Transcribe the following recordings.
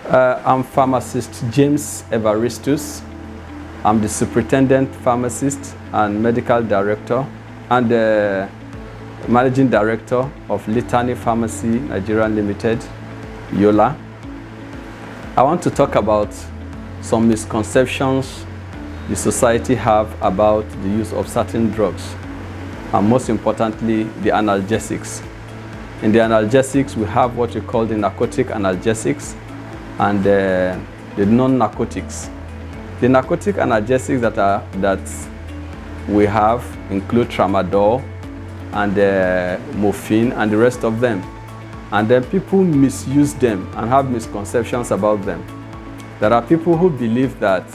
I'm pharmacist James Evaristus. I'm the superintendent pharmacist and medical director and the managing director of Litany Pharmacy Nigeria Limited, Yola. I want to talk about some misconceptions the society have about the use of certain drugs, and most importantly, the analgesics. In the analgesics, we have what we call the narcotic analgesics and the non-narcotics. The narcotic analgesics that we have include tramadol and morphine and the rest of them. And then people misuse them and have misconceptions about them. There are people who believe that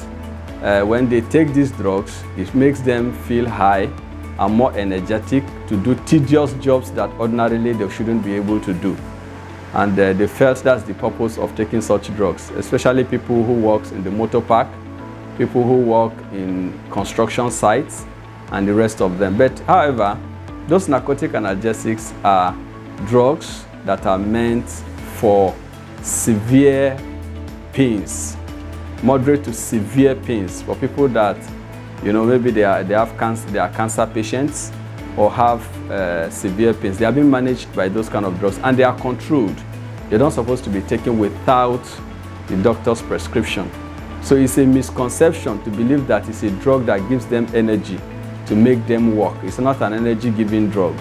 when they take these drugs, it makes them feel high and more energetic to do tedious jobs that ordinarily they shouldn't be able to do. And they felt that's the purpose of taking such drugs, especially people who work in the motor park, people who work in construction sites, and the rest of them. But however, those narcotic analgesics are drugs that are meant for severe pains, moderate to severe pains, for people that, you know, maybe they have cancer, they are cancer patients or have severe pains. They are being managed by those kind of drugs and they are controlled. They're not supposed to be taken without the doctor's prescription. So it's a misconception to believe that it's a drug that gives them energy to make them work. It's not an energy-giving drug.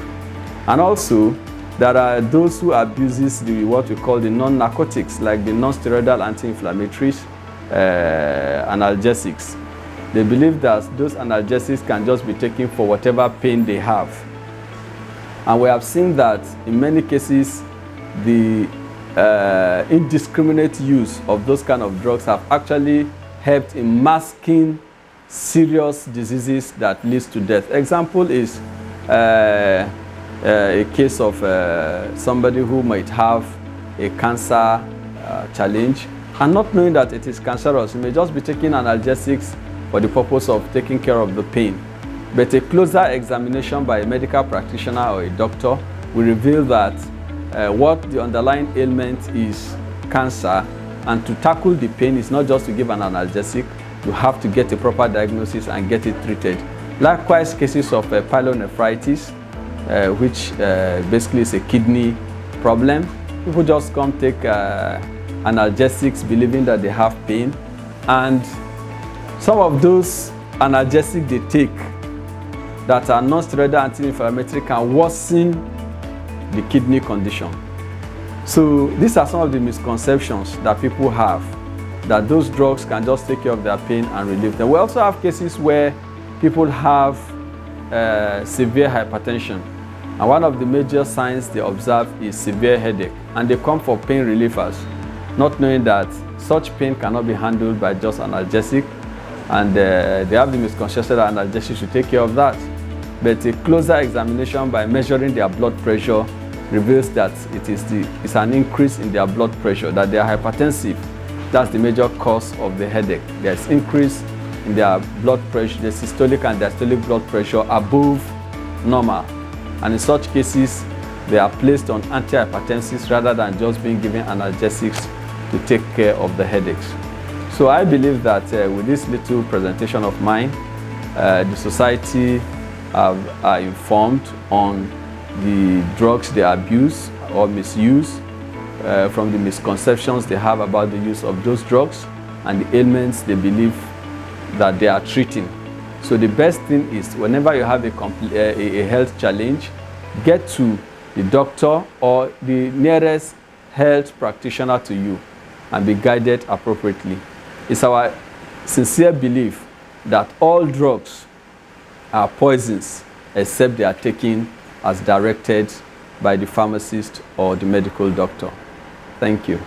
And also, there are those who abuses what we call the non-narcotics, like the non-steroidal anti-inflammatories, analgesics. They believe that those analgesics can just be taken for whatever pain they have. And we have seen that in many cases, the indiscriminate use of those kind of drugs have actually helped in masking serious diseases that leads to death. Example is a case of somebody who might have a cancer challenge and not knowing that it is cancerous. He may just be taking analgesics for the purpose of taking care of the pain. But a closer examination by a medical practitioner or a doctor will reveal that what the underlying ailment is cancer, and to tackle the pain is not just to give an analgesic, you have to get a proper diagnosis and get it treated. Likewise, cases of pyelonephritis, which basically is a kidney problem. People just come take analgesics believing that they have pain, and some of those analgesics they take that are non-steroidal anti-inflammatory can worsen the kidney condition. So these are some of the misconceptions that people have, that those drugs can just take care of their pain and relieve them. We also have cases where people have severe hypertension, and one of the major signs they observe is severe headache, and they come for pain relievers, not knowing that such pain cannot be handled by just analgesic, and they have the misconception that analgesics should take care of that. But a closer examination by measuring their blood pressure reveals that it's an increase in their blood pressure, that they are hypertensive. That's the major cause of the headache. There's increase in their blood pressure, the systolic and diastolic blood pressure above normal. And in such cases, they are placed on antihypertensives rather than just being given analgesics to take care of the headaches. So I believe that with this little presentation of mine, the society are informed on the drugs they abuse or misuse, from the misconceptions they have about the use of those drugs and the ailments they believe that they are treating. So the best thing is, whenever you have a health challenge, get to the doctor or the nearest health practitioner to you and be guided appropriately. It's our sincere belief that all drugs are poisons except they are taken as directed by the pharmacist or the medical doctor. Thank you.